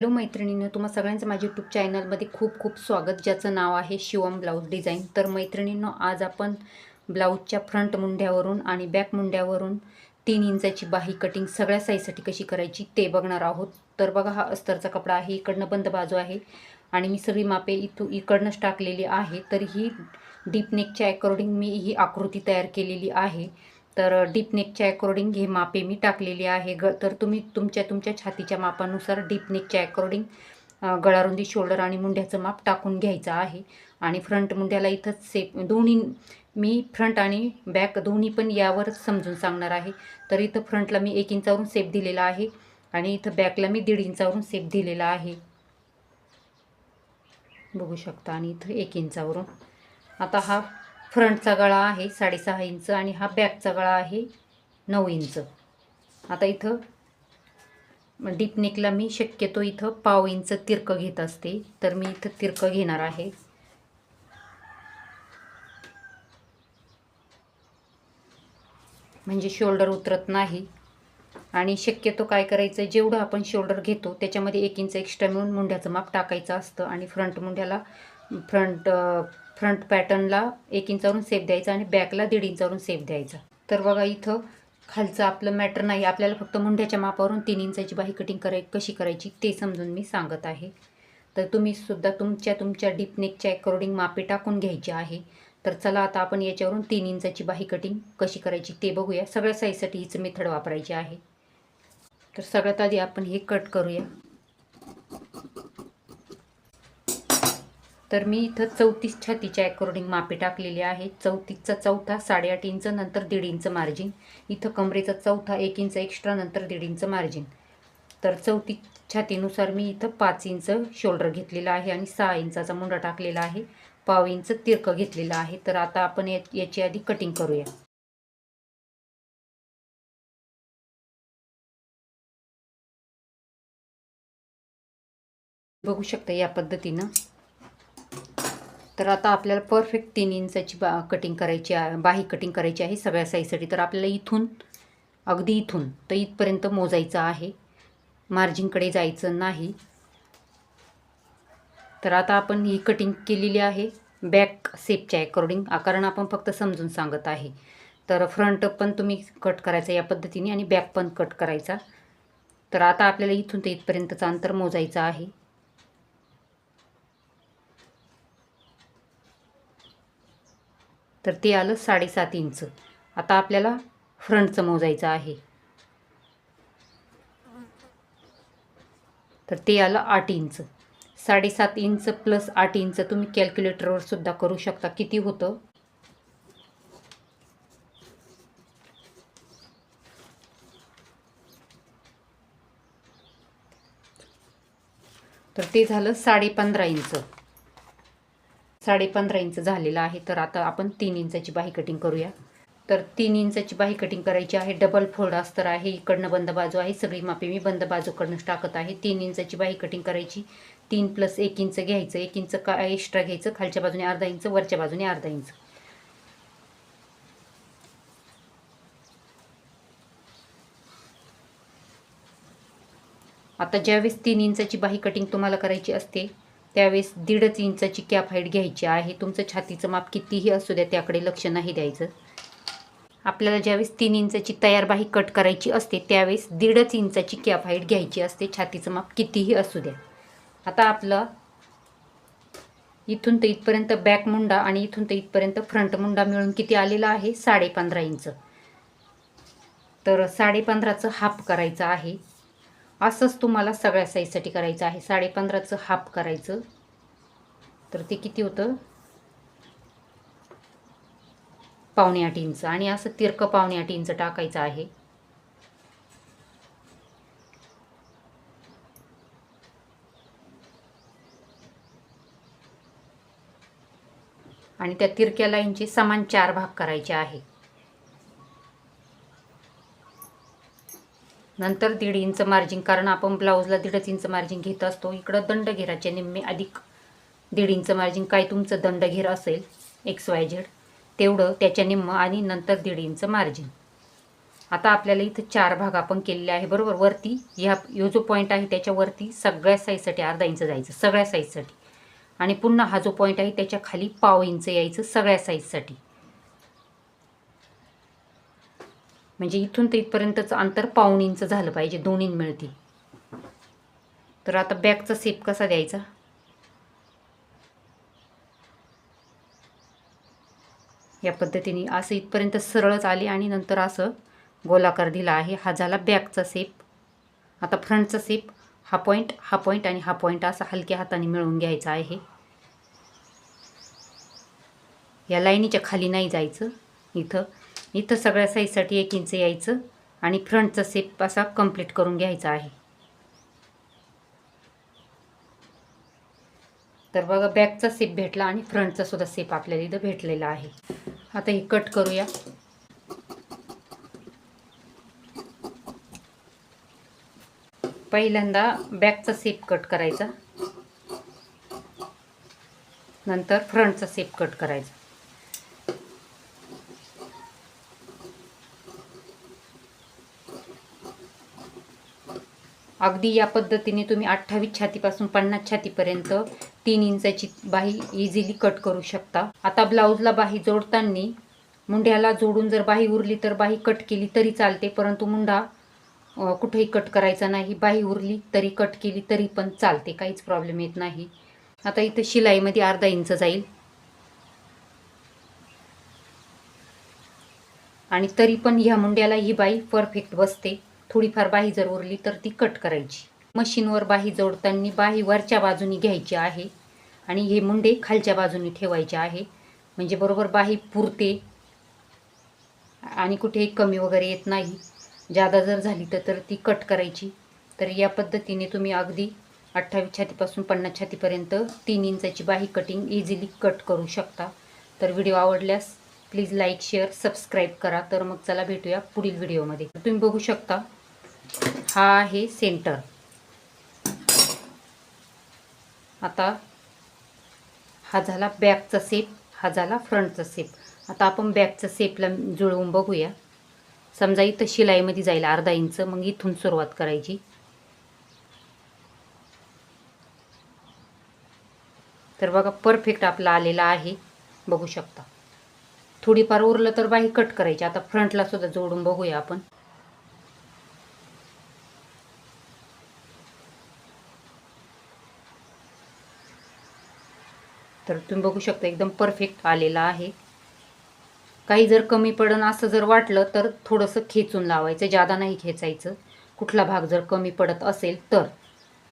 Hello मैत्रिणींनो, तुम्हा सगळ्यांचं माझ्या यूट्यूब चॅनलमध्ये खूप खूप स्वागत, ज्याचं नाव आहे शिवम ब्लाऊज डिझाईन. तर मैत्रिणींनो, आज आपण ब्लाऊजच्या फ्रंट मुंड्यावरून आणि बॅक मुंड्यावरून 3 इंचाची बाही कटिंग सगळ्या साईजसाठी कशी करायची ते बघणार आहोत. तर बघा, हा अस्तरचा कपडा आहे, इकडनं बंद बाजू आहे आणि मी सगळी मापे इकडनंच टाकलेली आहे. तर ही डीप नेकच्या अकॉर्डिंग मी ही आकृती तयार केलेली आहे. तर डीप नेकच्या अकॉर्डिंग हे मापे मी टाकलेली आहे. तर तुम्ही तुमच्या छातीच्या मापानुसार डीप नेकच्या अकॉर्डिंग गळारुंदी, शोल्डर आणि मुंड्याचं माप टाकून घ्यायचं आहे. आणि फ्रंट मुंड्याला इथं सेप दोन्ही मी फ्रंट आणि बॅक दोन्ही पण यावरच समजून सांगणार आहे. तर इथं फ्रंटला मी 1 इंचावरून सेप दिलेला आहे आणि इथं बॅकला मी 1.5 इंचावरून सेप दिलेला आहे, बघू शकता. आणि इथं 1 इंचावरून. आता हा फ्रंटचा गळा आहे 6.5 इंच आणि हा बॅकचा गळा आहे 9 इंच. आता इथं डीप नेकला मी शक्यतो इथं 1/2 इंच तिरकं घेत असते, तर मी इथं तिरकं घेणार आहे. म्हणजे शोल्डर उतरत नाही. आणि शक्यतो काय करायचं, जेवढं आपण शोल्डर घेतो त्याच्यामध्ये 1 इंच एक्स्ट्रा मिळून मुंड्याचं माप टाकायचं असतं. आणि फ्रंट मुंड्याला फ्रंट पॅटर्नला 1 इंचावरून सेप द्यायचा आणि बॅकला 1.5 इंचावरून सेप द्यायचा. तर बघा, इथं खालचं आपलं मॅटर नाही, आपल्याला फक्त मुंड्याच्या मापावरून 3 इंचाची बाही कटिंग कशी करायची ते समजून मी सांगत आहे. तर तुम्ही सुद्धा तुमच्या डीप नेकच्या अकॉर्डिंग मापे टाकून घ्यायची आहे. तर चला, आता आपण याच्यावरून 3 इंचाची बाही कटिंग कशी करायची ते बघूया. सगळ्या साईजसाठी हीच मेथड वापरायची आहे. तर सगळ्यात आधी आपण हे कट करूया. तर मी इथं 34 छातीच्या अकॉर्डिंग मापे टाकलेली आहे. 34चा चौथा 8.5 इंच, नंतर 1.5 इंच मार्जिन. इथं कमरेचा चौथा 1 इंच एक्स्ट्रा, नंतर 1.5 इंच मार्जिन. तर 34 छातीनुसार मी इथं 5 इंच शोल्डर घेतलेला आहे आणि 6 इंचाचा मुंडा टाकलेला आहे. 1/2 इंच तिरकं घेतलेलं आहे. तर आता आपण याची आधी कटिंग करूया. बघू शकता या पद्धतीनं. तर आता आपल्याला परफेक्ट 3 इंचाची कटिंग करायची आहे, बाही कटिंग करायची आहे सगळ्या साईजसाठी. तर आपल्याला अगदी इथून तर इथपर्यंत मोजायचं आहे, मार्जिनकडे जायचं नाही. तर आता आपण ही कटिंग केलेली आहे बॅक सेपच्या अकॉर्डिंग, कारण आपण फक्त समजून सांगत आहे. तर फ्रंट पण तुम्ही कट करायचा या पद्धतीने आणि बॅक पण कट करायचा. तर आता आपल्याला इथून ते इथपर्यंतचं अंतर मोजायचं आहे. तर ते आलं 7.5 इंच. आता आपल्याला फ्रंटचं मोजायचं आहे. तर ते आलं 8 इंच. 7.5 इंच प्लस 8 इंच तुम्ही कॅल्क्युलेटरवर सुद्धा करू शकता किती होतं. तर ते झालं 15.5 इंच. 15.5 इंच झालेलं आहे. तर आता आपण 3 इंचाची बाही कटिंग करूया. तर 3 इंचाची बाही कटिंग करायची आहे. डबल फोल्ड अस्तर आहे, इकडनं बंद बाजू आहे. सगळी मापे मी बंद बाजूकडनंच टाकत आहे. 3 इंचाची बाही कटिंग करायची. 3 + 1 इंच घ्यायचं. 1 इंच एक्स्ट्रा घ्यायचं, खालच्या बाजूने अर्धा इंच, वरच्या बाजूने अर्धा इंच. आता ज्यावेळेस 3 इंचाची बाही कटिंग तुम्हाला करायची असते त्यावेळेस 1.5 इंचाची कॅप हाईट घ्यायची आहे. तुमचं छातीचं माप कितीही असू द्या, त्याकडे लक्ष नाही द्यायचं. आपल्याला ज्यावेळेस 3 इंचाची तयार बाही कट करायची असते त्यावेळेस 1.5 इंचाची कॅप हाईट घ्यायची असते, छातीचं माप कितीही असू द्या. आता आपलं इथून ते इथपर्यंत बॅक मुंडा आणि इथून ते इथपर्यंत फ्रंट मुंडा मिळून किती आलेला आहे, 15.5 इंच. तर 15.5चं हाफ करायचं आहे. असंच तुम्हाला सगळ्या साईजसाठी करायचं आहे. 15.5चं हाफ करायचं. तर ते किती होतं, 7.25 इंच. आणि असं तिरकं 7.25 इंच टाकायचं आहे. आणि त्या तिरक्या लाईनचे समान 4 भाग करायचे आहे. नंतर 1.5 इंच मार्जिन, कारण आपण ब्लाऊजला 1.5 इंच मार्जिन घेत असतो. इकडं दंडघेराचे निम्मे अधिक 1.5 इंच मार्जिन, काय तुमचं दंडघेर असेल XYZ तेवढं त्याच्या निम्म, आणि नंतर 1.5 इंच मार्जिन. आता आपल्याला इथं 4 भाग आपण केलेले आहे बरोबर. वरती ह्यो जो पॉईंट आहे त्याच्यावरती सगळ्या साईजसाठी अर्धा इंच जायचं सगळ्या साईजसाठी, आणि पुन्हा हा जो पॉईंट आहे त्याच्या खाली पाव इंच यायचं सगळ्या साईजसाठी. म्हणजे इथून ते इथपर्यंतचं अंतर पाऊण इंच झालं पाहिजे, दोन्ही मिळतील. तर आता बॅकचा शेप कसा द्यायचा, या पद्धतीने असं इथपर्यंत सरळच आली आणि नंतर असं गोलाकार दिला आहे. हा झाला बॅकचा शेप. आता फ्रंटचा शेप हा पॉईंट आणि हा पॉईंट असा हलक्या हाताने मिळवून घ्यायचा आहे. या लाईनीच्या खाली नाही जायचं. इथं सगळ्या साईजसाठी 1 इंच यायचं आणि फ्रंटचा शेप असा कंप्लीट करून घ्यायचा आहे. तर बघा बॅकचा शेप भेटला आणि फ्रंटचा सुद्धा शेप आपल्याला इथं भेटलेला आहे. आता हे कट करूया. पहिल्यांदा बॅकचा शेप कट करायचा, नंतर फ्रंटचा शेप कट करायचा. अगदी या पद्धतीने तुम्ही 28 छातीपासून 50 छातीपर्यंत 3 इंचाची बाही इझिली कट करू शकता. आता ब्लाऊजला बाही जोडताना मुंड्याला जोडून जर बाही उरली तर बाही कट केली तरी चालते, परंतु मुंडा कुठेही कट करायचा नाही. बाही उरली तरी कट केली तरी पण चालते, काहीच प्रॉब्लेम येत नाही. आता इथं शिलाईमध्ये अर्धा इंच जाईल आणि तरी पण ह्या मुंड्याला ही बाही परफेक्ट बसते. थोडीफार बाही जर उरली तर ती कट करायची. मशीनवर बाही जोडताना बाही वरच्या बाजूनी घ्यायची आहे आणि हे मुंडे खालच्या बाजूनी ठेवायचे आहे, म्हणजे बरोबर बाही पुरते आणि कुठेही कमी वगैरे येत नाही. जादा जर झाली तर ती कट करायची. तर या पद्धतीने तुम्ही अगदी 28 छातीपासून 50 छातीपर्यंत 3 इंचाची बाही कटिंग इझिली कट करू शकता. तर व्हिडिओ आवडल्यास प्लीज लाईक, शेअर, सबस्क्राईब करा. तर मग चला भेटूया पुढील व्हिडिओमध्ये. तुम्ही बघू शकता हा आहे सेंटर. आता हा झाला बॅकचा शेप, हा झाला फ्रंटचा शेप. आता आपण बॅकचा शेपला जुळवून बघूया. समजा इथं शिलाईमध्ये जाईल अर्धा इंच, मग इथून सुरुवात करायची. तर बघा परफेक्ट आपला आलेला आहे, बघू शकता. थोडीफार उरलं तर बाही कट करायची. आता फ्रंटला सुद्धा जोडून बघूया आपण. तर तुम्ही बघू शकता एकदम परफेक्ट आलेला आहे. काही जर कमी पडन असं जर वाटलं तर थोडंसं खेचून लावायचं, जादा नाही खेचायचं. कुठला भाग जर कमी पडत असेल तर